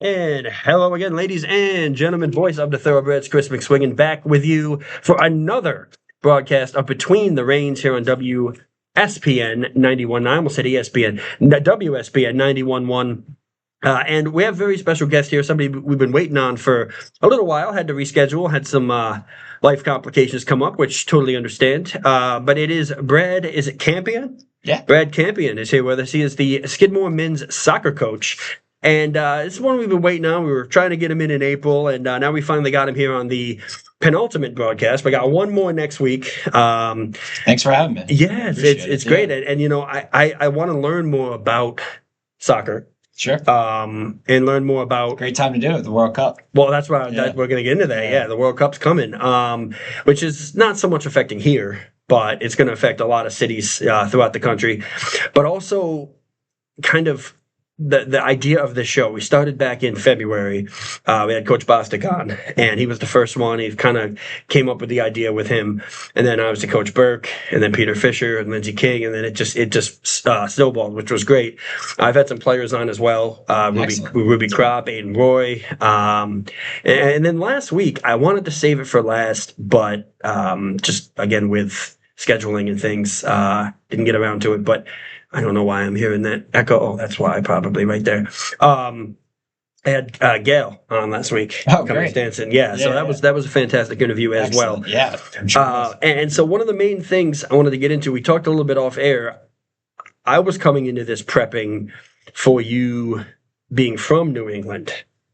And hello again, ladies and gentlemen. Voice of the Thoroughbreds, Chris McSwingin, back with you for another broadcast of Between the Reins here on WSPN 91.9. I almost said ESPN, WSPN 91.1. And we have a very special guest here, somebody we've been waiting on for a little while. Had to reschedule, had some life complications come up, which totally understand. But it is Brad, is it Campion? Yeah. Brad Campion is here with us. He is the Skidmore men's soccer coach. And it's one we've been waiting on. We were trying to get him in April, and now we finally got him here on the penultimate broadcast. We got one more next week. Thanks for having me. Yeah, it's great. And you know, I want to learn more about soccer. Sure. And learn more about. Great time to do it, the World Cup. Well, that's why we're going to get into that. Yeah, the World Cup's coming, which is not so much affecting here, but it's going to affect a lot of cities throughout the country. But also, kind of. The idea of this show, we started back in February. We had Coach Bostic on, and he was the first one. He kind of came up with the idea with him, and then obviously Coach Burke, and then Peter Fisher, and Lindsey King, and then it just snowballed, which was great. I've had some players on as well, Ruby Kropp, Aiden Roy, and then last week I wanted to save it for last, but just again with scheduling and things, didn't get around to it, but. I don't know why I'm hearing that echo. Oh, that's why, probably right there. I had Gail on last week. Oh, great. Dancing. Yeah, so that was a fantastic interview as well. Yeah, I'm sure. And so one of the main things I wanted to get into, we talked a little bit off air. I was coming into this prepping for you being from New England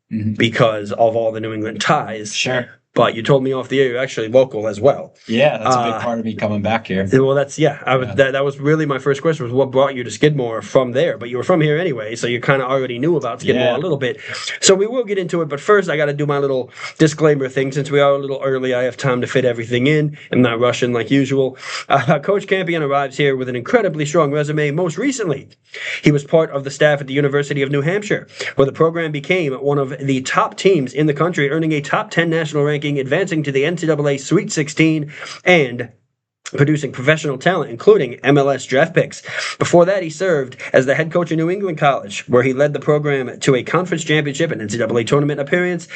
because of all the New England ties. Sure. But you told me off the air you're actually local as well. Yeah, that's a big part of me coming back here. Well, that was really my first question was what brought you to Skidmore from there? But you were from here anyway, so you kind of already knew about Skidmore a little bit. So we will get into it, but first I got to do my little disclaimer thing. Since we are a little early, I have time to fit everything in. I'm not rushing like usual. Coach Campion arrives here with an incredibly strong resume. Most recently, he was part of the staff at the University of New Hampshire, where the program became one of the top teams in the country, earning a top 10 national ranking, advancing to the NCAA Sweet 16, and producing professional talent, including MLS draft picks. Before that, he served as the head coach of New England College, where he led the program to a conference championship and NCAA tournament appearance,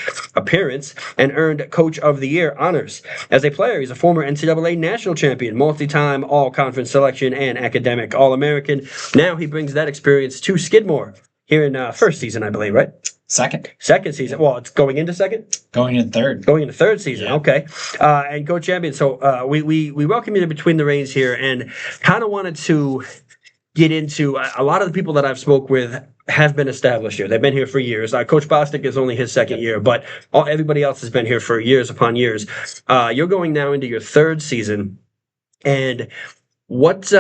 and earned Coach of the Year honors. As a player, he's a former NCAA national champion, multi-time all-conference selection, and academic All-American. Now he brings that experience to Skidmore here in first season, I believe, right? Second season. Well, it's going into second? Going into third. Going into third season, okay. And Coach Champion, so we welcome you to Between the Reins here and kind of wanted to get into a lot of the people that I've spoke with have been established here. They've been here for years. Coach Bostic is only his second year, but everybody else has been here for years upon years. You're going now into your third season, and what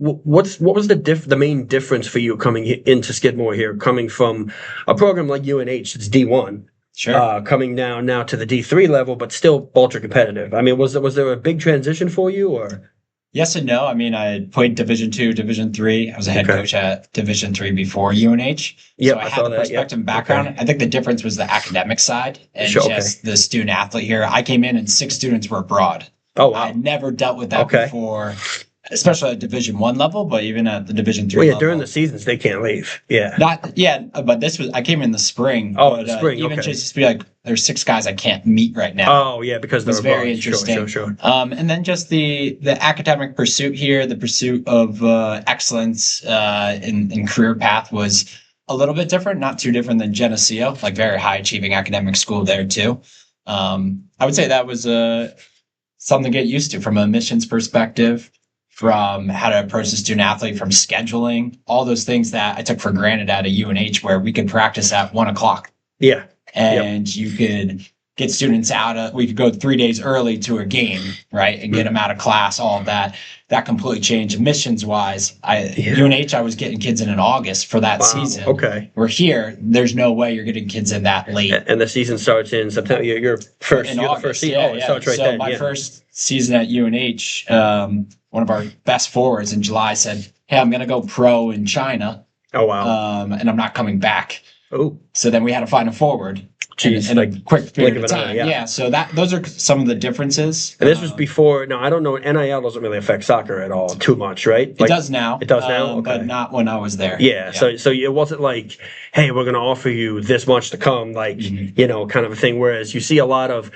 was the main difference for you coming into Skidmore here, coming from a program like UNH, it's D1, sure, coming down now to the D3 level, but still ultra competitive? I mean, was there a big transition for you, or? Yes and no. I mean, I played Division II, Division III. I was a head coach at Division III before UNH. Yeah, so I had the perspective and background. Okay. I think the difference was the academic side and just the student athlete here. I came in and 6 students were abroad. Oh, wow. I never dealt with that before. Especially at Division I level, but even at the Division III level. During the seasons they can't leave. Yeah. But I came in the spring. Oh, in the spring. Even just to be like, there's 6 guys I can't meet right now. Oh, yeah, because they're very interesting. Sure. And then just the academic pursuit here, the pursuit of excellence in career path was a little bit different, not too different than Geneseo, like very high achieving academic school there too. I would say that was something to get used to from a admissions perspective, from how to approach the student athlete, from scheduling, all those things that I took for granted at a UNH where we could practice at 1:00. Yeah. And you could get students we could go 3 days early to a game, right? And get them out of class, all of that. That completely changed admissions wise. UNH, I was getting kids in August for that season. Okay. We're here, there's no way you're getting kids in that late. And the season starts in September. You're August, the first season. It starts right then. So my first season at UNH, one of our best forwards in July said, "Hey, I'm going to go pro in China. Oh, wow. And I'm not coming back." Oh. So then we had to find a forward. Jeez, in like a quick blink period of of an eye, time. yeah. Yeah, so those are some of the differences. And this was before. No, I don't know. NIL doesn't really affect soccer at all too much, right? It does now. It does now, okay. But not when I was there. Yeah, so it wasn't like, hey, we're going to offer you this much to come, like kind of a thing. Whereas you see a lot of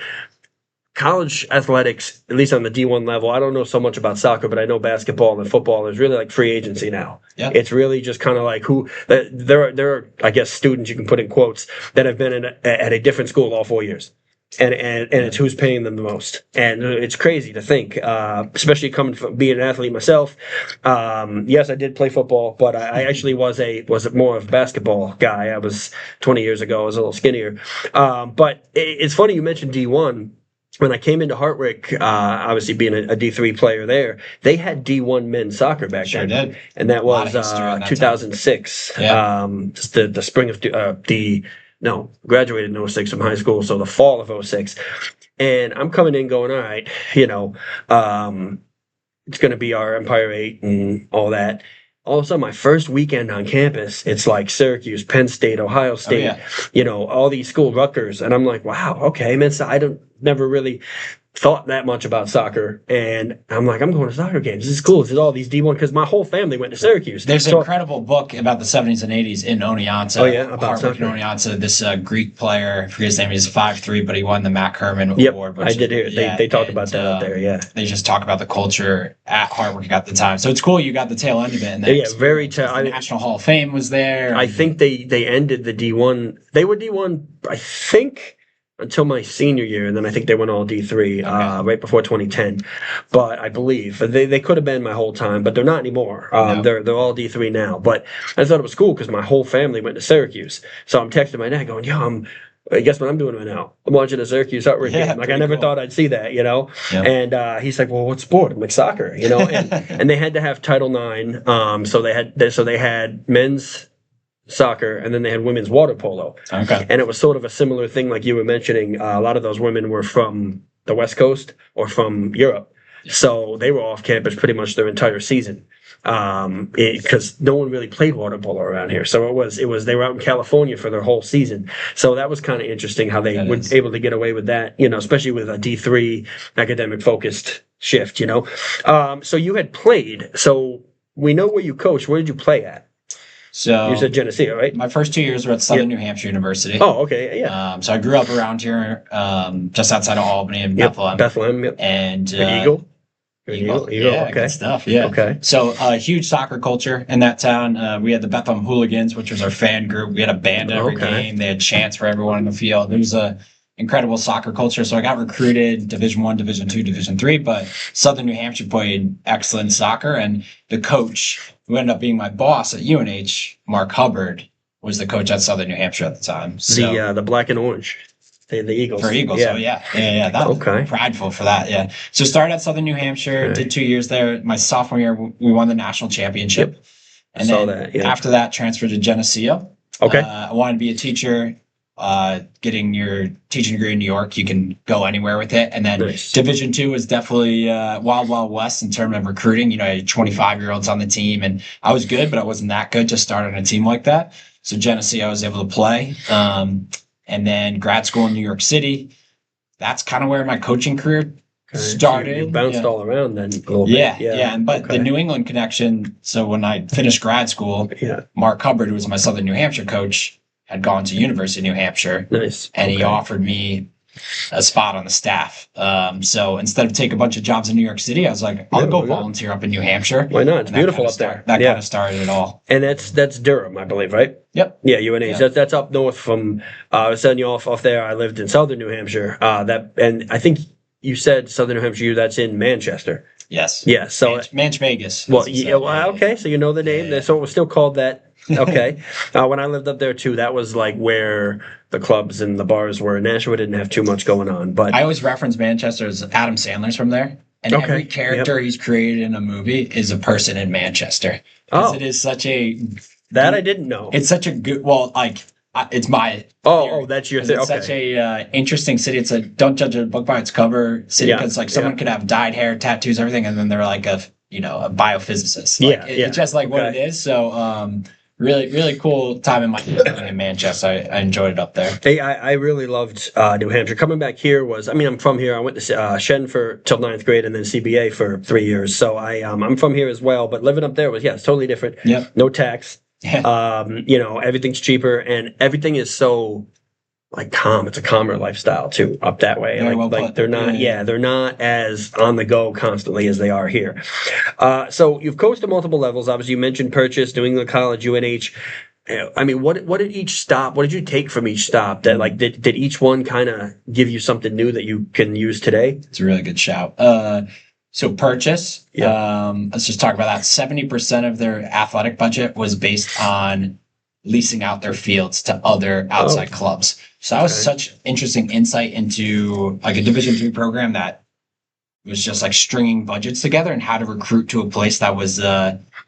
college athletics, at least on the D1 level. I don't know so much about soccer, but I know basketball and football is really like free agency now. Yeah. It's really just kind of like there are, I guess, students you can put in quotes that have been at a different school all 4 years. And it's who's paying them the most. And it's crazy to think, especially coming from being an athlete myself. Yes, I did play football, but I actually was more of a basketball guy. I was 20 years ago. I was a little skinnier. But it's funny you mentioned D1. When I came into Hartwick, obviously being a D3 player there, they had D1 men's soccer back then. Sure did. And that was 2006. Yeah. Just the spring of graduated in 06 from high school, so the fall of 06. And I'm coming in going, all right, it's going to be our Empire 8 and all that. All of a sudden, my first weekend on campus, it's like Syracuse, Penn State, Ohio State, all these school, Rutgers. And I'm like, wow, okay, man, so I never really thought that much about soccer, and I'm like, I'm going to soccer games. This is cool. This is all these D1 because my whole family went to Syracuse. There's an incredible book about the 70s and 80s in Oneonta. Oh yeah, about Hartwick soccer. In Oneonta, this Greek player, I forget his name. He's 5'3", but he won the Mac Herman Award. I did hear they talk about that out there. Yeah, they just talk about the culture at Hartwick at the time. So it's cool you got the tail end of it. And very. The National Hall of Fame was there. I think they ended the D1. They were D1, I think, until my senior year, and then I think they went all D3 right before 2010. But I believe they could have been my whole time, but they're not anymore. They're all D3 now. But I thought it was cool because my whole family went to Syracuse. So I'm texting my dad going, guess what I'm doing right now? I'm watching a Syracuse Hartwick game. Like I never thought I'd see that, Yep. And he's like, well, what sport? I'm like, soccer, and they had to have Title IX. So they had men's soccer, and then they had women's water polo. Okay. And it was sort of a similar thing, like you were mentioning. A lot of those women were from the West Coast or from Europe, so they were off campus pretty much their entire season, because no one really played water polo around here. So it was they were out in California for their whole season. So that was kind of interesting how they were able to get away with that, especially with a D3 academic focused shift. So you had played. So we know where you coached. Where did you play at? So you said Geneseo, right? My first 2 years were at Southern New Hampshire University. Oh, okay, yeah. So I grew up around here, just outside of Albany and Bethlehem. Bethlehem, yep. And Eagle. Eagle, yeah, okay. Good stuff. Yeah. Okay. So huge soccer culture in that town. We had the Bethlehem Hooligans, which was our fan group. We had a band at every game. They had chants for everyone in the field. It was a incredible soccer culture. So I got recruited Division I, Division II, Division III, but Southern New Hampshire played excellent soccer, and the coach who ended up being my boss at UNH, Mark Hubbard, was the coach at Southern New Hampshire at the time. So, the black and orange. The Eagles. For Eagles, yeah. That was prideful for that, yeah. So started at Southern New Hampshire, did 2 years there. My sophomore year, we won the national championship. Yep. And then after that, transferred to Geneseo. Okay. I wanted to be a teacher. Getting your teaching degree in New York, you can go anywhere with it. And then Division II was definitely wild west in terms of recruiting. I had 25-year-olds on the team, and I was good, but I wasn't that good to start on a team like that. So Geneseo, I was able to play. And then grad school in New York City. That's kind of where my coaching career started. So you bounced all around then a little bit. Yeah. But the New England connection, so when I finished grad school, Mark Hubbard, who was my Southern New Hampshire coach, had gone to University of New Hampshire. Nice. And he offered me a spot on the staff. So instead of take a bunch of jobs in New York City, I was like, I'll go volunteer up in New Hampshire. Why not? It's beautiful up there. That kind of started it all. And that's Durham, I believe, right? Yep. Yeah, UNH. Yeah. That's up north from. I was sending you off there. I lived in Southern New Hampshire. And I think you said Southern New Hampshire. That's in Manchester. Yes. Yeah. So Manch Vegas. Well, okay. So you know the name. Yeah. So it was still called that. Okay. When I lived up there too, that was like where the clubs and the bars were. Nashua didn't have too much going on, but I always reference Manchester as Adam Sandler's from there, and every character he's created in a movie is a person in Manchester. It is such a I didn't know. It's such a good. Well, it's my. That's your thing. It's such a interesting city. It's a don't judge a book by its cover city, because someone could have dyed hair, tattoos, everything, and then they're like a biophysicist. It's just like what it is. So. really, really cool time in my in Manchester. I enjoyed it up there. Hey, I really loved New Hampshire. Coming back here was, I mean, I'm from here. I went to Shen for till ninth grade and then CBA for 3 years. So I'm from here as well. But living up there was, yeah, it's totally different. Yep. No tax. Everything's cheaper and everything is so like calm. It's a calmer lifestyle too up that way. Very Like, well like put. they're not, Yeah. they're not as on the go constantly as they are here. So you've coached at multiple levels. Obviously, you mentioned Purchase, New England College, UNH. I mean, what did each stop? What did you take from each stop? That like did each one kind of give you something new that you can use today? It's a really good shout. So Purchase, let's just talk about that. 70% of their athletic budget was based on leasing out their fields to other outside clubs. So that was such interesting insight into like a Division III program that was just like stringing budgets together and how to recruit to a place that was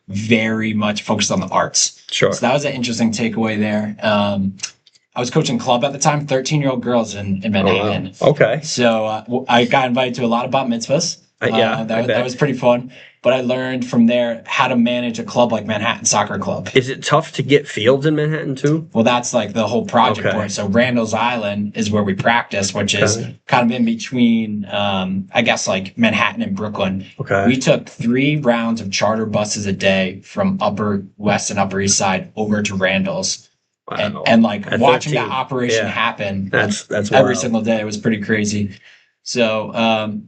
very much focused on the arts. Sure. So that was an interesting takeaway there. I was coaching club at the time, 13-year-old girls in Manhattan. Oh, wow. Okay. So I got invited to a lot of bat mitzvahs. That was pretty fun. But I learned from there how to manage a club like Manhattan Soccer Club. Is it tough to get fields in Manhattan too? Well, that's like the whole project for it. So Randall's Island is where we practice, which is kind of in between, I guess, like Manhattan and Brooklyn. Okay. We took 3 rounds of charter buses a day from Upper West and Upper East Side over to Randall's. Wow. And like At watching 13. that operation happen That's every wild. single day was pretty crazy. So,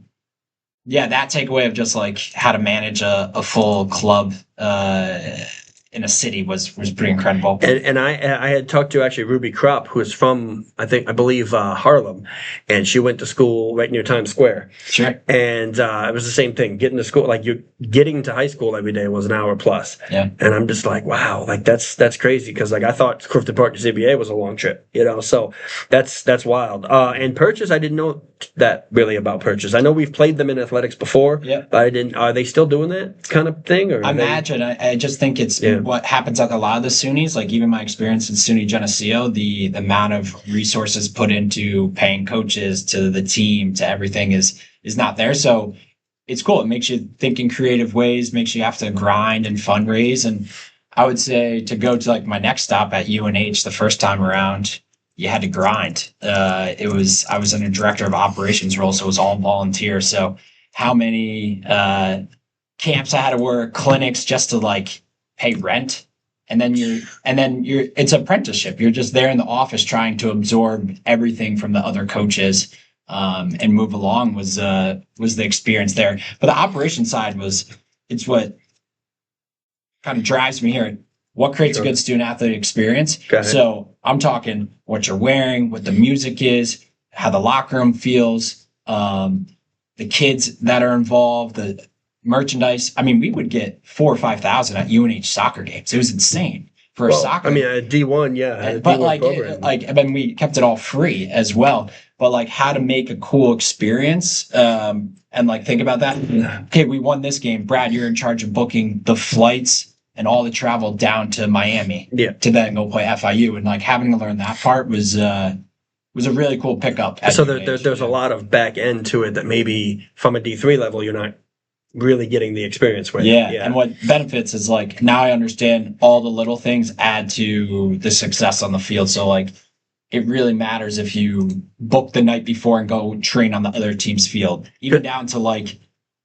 that takeaway of just like how to manage a full club in a city was pretty incredible. And I had talked to actually Ruby Kropp, who is from I believe Harlem, and she went to school right near Times Square. Sure. And it was the same thing. Getting to school, like you getting to high school every day was an hour plus. Yeah. And I'm just like, wow, like that's crazy because like I thought Clifton Park to CBA was a long trip, So that's wild. And Purchase, I didn't know that really about Purchase. I know we've played them in athletics before. Yeah. But I didn't. Are they still doing that kind of thing? Or I imagine. I just think it's what happens at a lot of the SUNYs. Like even my experience in SUNY Geneseo, the amount of resources put into paying coaches to the team to everything is not there. So it's cool. It makes you think in creative ways, makes you have to grind and fundraise. And I would say to go to like my next stop at UNH the first time around, you had to grind. I was in a director of operations role, so it was all volunteer. So how many camps I had to work, clinics just to like pay rent. And then it's apprenticeship. You're just there in the office trying to absorb everything from the other coaches and move along was the experience there. But the operation side it's what kind of drives me here. What creates a good student athlete experience? So I'm talking what you're wearing, what the music is, how the locker room feels, the kids that are involved, the merchandise. I mean, we would get 4,000 or 5,000 at UNH soccer games. It was insane for a soccer. I mean, a D1, yeah. But we kept it all free as well. But like how to make a cool experience and like think about that. Okay, we won this game. Brad, you're in charge of booking the flights and all the travel down to Miami to then go play FIU. And like having to learn that part was a really cool pickup. So there's a lot of back end to it that maybe from a D3 level you're not really getting the experience with. Yeah. And what benefits is like now I understand all the little things add to the success on the field. So like it really matters if you book the night before and go train on the other team's field. Even down to like,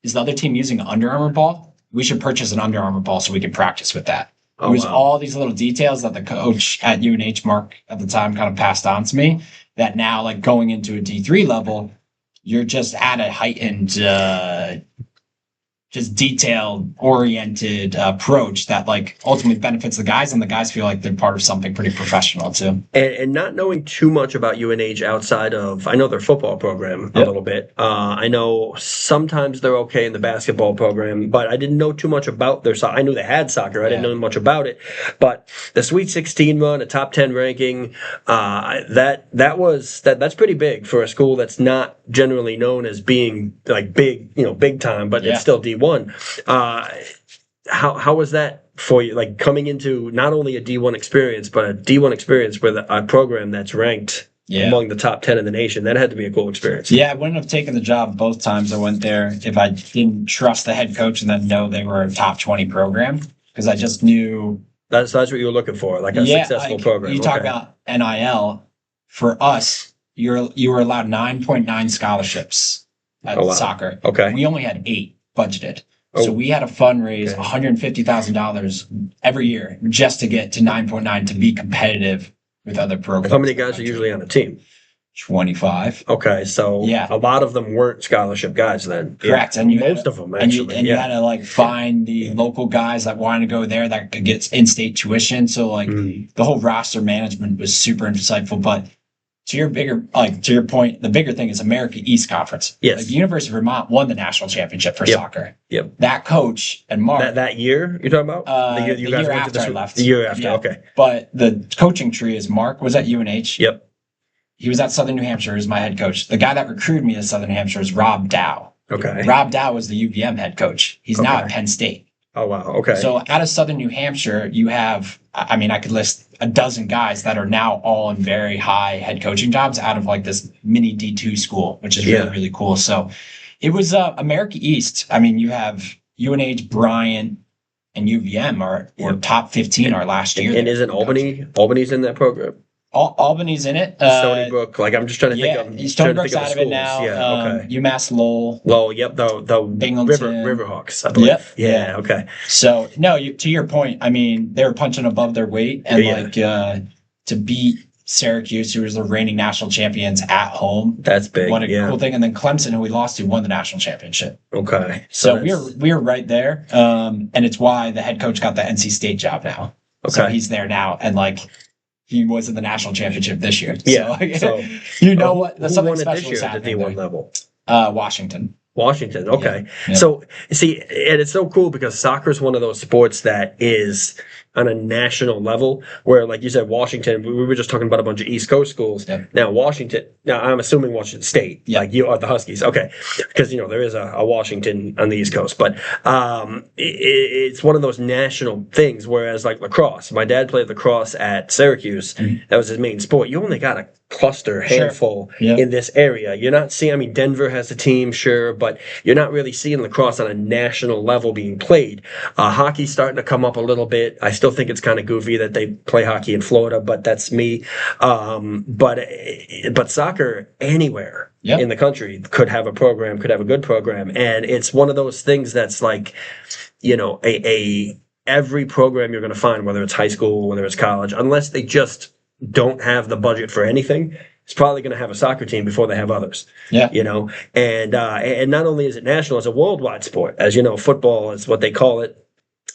is the other team using an Under Armour ball? We should purchase an Under Armour ball so we can practice with that. It was all these little details that the coach at UNH, Mark, at the time kind of passed on to me that now like going into a D3 level, you're just at a heightened just detailed oriented approach that like ultimately benefits the guys and the guys feel like they're part of something pretty professional too. And not knowing too much about UNH outside of, I know their football program a little bit. I know sometimes they're okay in the basketball program, but I didn't know too much about their soccer. I knew they had soccer. I didn't know much about it, but the Sweet 16 run, a top 10 ranking, that's pretty big for a school that's not generally known as being like big, big time, but it's still D1. How was that for you? Like coming into not only a D1 experience, but a D1 experience with a program that's ranked among the top 10 in the nation. That had to be a cool experience. Yeah, I wouldn't have taken the job both times I went there if I didn't trust the head coach and then know they were a top 20 program, because I just knew That's what you were looking for, like a successful program. You talk about NIL. For us, you were allowed 9.9 scholarships at soccer. Okay. We only had 8 budgeted. So we had to fundraise $150,000 every year just to get to 9.9 to be competitive with other programs. How many guys are usually on a team? 25. Okay, so a lot of them weren't scholarship guys then. Correct. And most of them actually. And you had to like find the local guys that wanted to go there that could get in-state tuition. So like the whole roster management was super insightful. But to your point, the bigger thing is America East Conference. Yes. Like, the University of Vermont won the national championship for soccer. Yep. That coach and Mark. That year you're talking about? The year after I left. The year after, okay. But the coaching tree is Mark was at UNH. Yep. He was at Southern New Hampshire as my head coach. The guy that recruited me to Southern New Hampshire is Rob Dow. Okay. Rob Dow was the UVM head coach. He's now at Penn State. Oh, wow. Okay. So out of Southern New Hampshire, you have, I mean, I could list a dozen guys that are now all in very high head coaching jobs out of like this mini D2 school, which is really, really cool. So it was America East. I mean, you have UNH, Bryant, and UVM were top 15 our last year. And isn't Albany's in that program? Albany's in it. Stony Brook. Like, I'm just trying to think of. Stony Brook's out of it now. UMass Lowell. Lowell, yep. The Binghamton. Riverhawks, I believe. Yep. Yeah, okay. So, no, to your point, I mean, they were punching above their weight. And, to beat Syracuse, who was the reigning national champions at home. That's big. What a cool thing. And then Clemson, who we lost to, won the national championship. Okay. So we were right there. And it's why the head coach got the NC State job now. Okay. So he's there now. And, like, he was in the national championship this year. Yeah. So you know what? Who won it this year at the D1 level? Washington. Okay. Yeah. So, see, and it's so cool because soccer is one of those sports that is on a national level where, like you said, Washington, we were just talking about a bunch of East Coast schools. Yep. Now I'm assuming Washington State, like you are the Huskies. Okay. Because, there is a Washington on the East Coast, but it's one of those national things. Whereas like lacrosse, my dad played lacrosse at Syracuse. That was his main sport. You only got a handful in this area. You're not seeing, Denver has a team, sure, but you're not really seeing lacrosse on a national level being played. Hockey's starting to come up a little bit. I still think it's kind of goofy that they play hockey in Florida, but that's me. But soccer anywhere in the country could have a program, could have a good program. And it's one of those things that's like, every program you're going to find, whether it's high school, whether it's college, unless they just don't have the budget for anything, it's probably going to have a soccer team before they have others. Yeah. And not only is it national, it's a worldwide sport. As you know, football is what they call it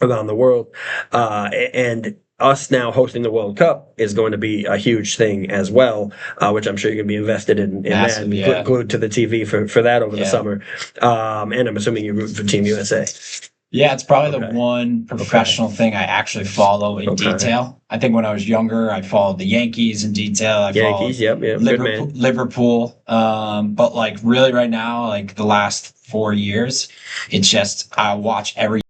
around the world. And us now hosting the World Cup is going to be a huge thing as well, which I'm sure you're going to be invested in Massive, that, glued to the TV for that over the summer. And I'm assuming you're rooting for Team USA. Yeah, it's probably the one professional thing I actually follow in detail. I think when I was younger, I followed the Yankees in detail. Liverpool. But like really right now, like the last 4 years, it's just I watch every